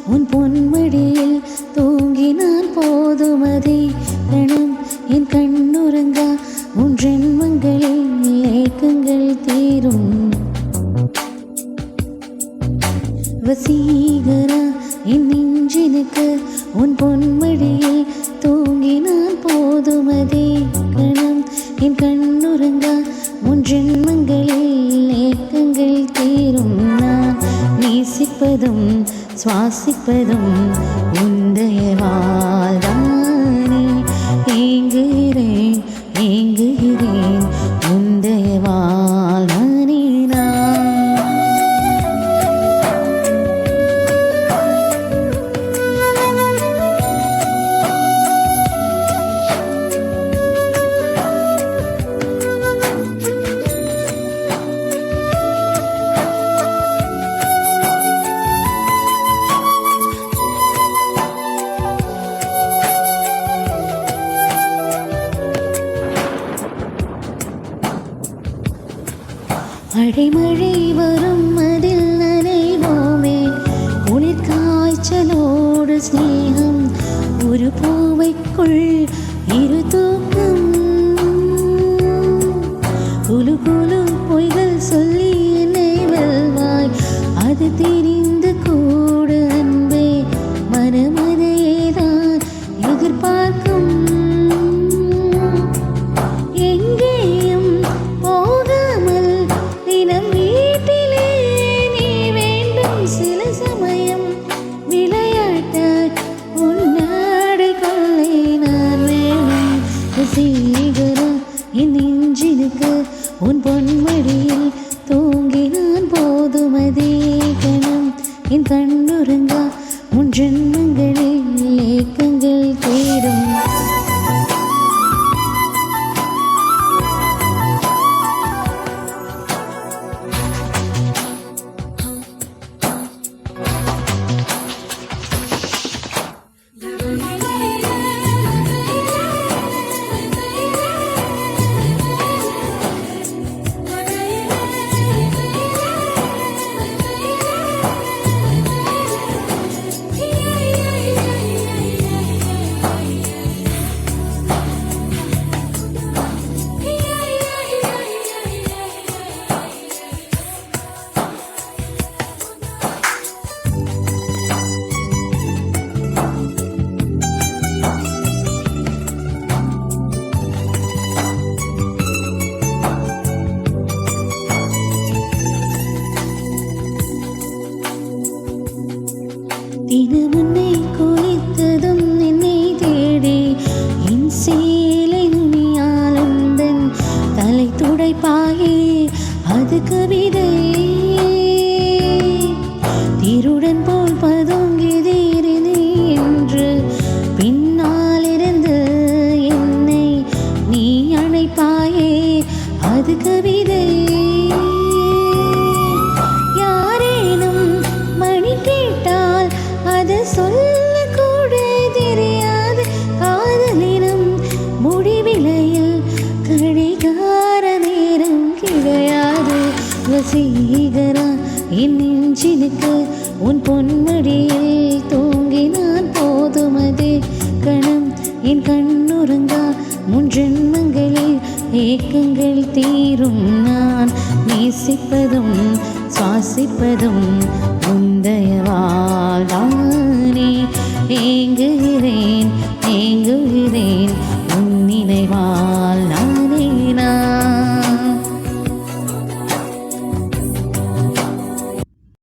உன் பொன்மடியில் தூங்கினான் போதுமதே கணம் என் கண்ணுறங்கா உன் ஜென்மங்களில் ஏக்கங்கள் தீரும் வசீகரா என் நெஞ்சினுக்கு உன் பொன்மடியில் தூங்கினான் போதுமதே கணம் என் கண்ணுறங்கா உன் ஜென்மங்களில் ஏக்கங்கள் தீரும் நான் நேசிப்பதும் சுவாசிப்பதும் உந்தயவால்தானே ஏங்குகிறேன் ஏங்குகிறேன் உந்தயவால்தானே நான் அடைமழை வரும் அதில் நனைவோமே குளிர் காய்ச்சலோடு ஸ்நேகம் ஒரு பூவைக்குள் இரு தூக்கம் குலு குலு பொய்கள் சொல்லி என்னை வெல்வாய் அது தெரிந்து கூட அன்பே மனமதையேதான் எதிர்பார்க்கும் என் நெஞ்சினுக்கு உன் பொன்மடியில் தூங்கினான் போதுமதே கணம் என் கண்ணுறங்கா உன் ஜென்மங்களில் ஏக்கங்கள் தேடும் தினமுன்னை குளித்ததும் என்னை தேடி என் சேலை நுனியால் உந்தன் தலை துடைப்பாயே அது கவிதை திருடன் போல் பதுங்கிதீரினே என்று பின்னாலிருந்து என்னை நீ அணைப்பாயே அது கவிதை சொல்ல கூட தெரியாது காதலினம் முடிவிலையில் கடிகார நேரம் கிடையாது வசீகரா என் நெஞ்சினுக்கு உன் பொன்மடியில் தூங்கினான் போதுமதே கணம் என் கண்ணுறங்கா முன் ஜென்மங்களில் ஏக்கங்கள் தீரும் நான் நேசிப்பதும் சுவாசிப்பதும் உந்தயவால்தானே ஏங்குகிறேன் ஏங்குகிறேன்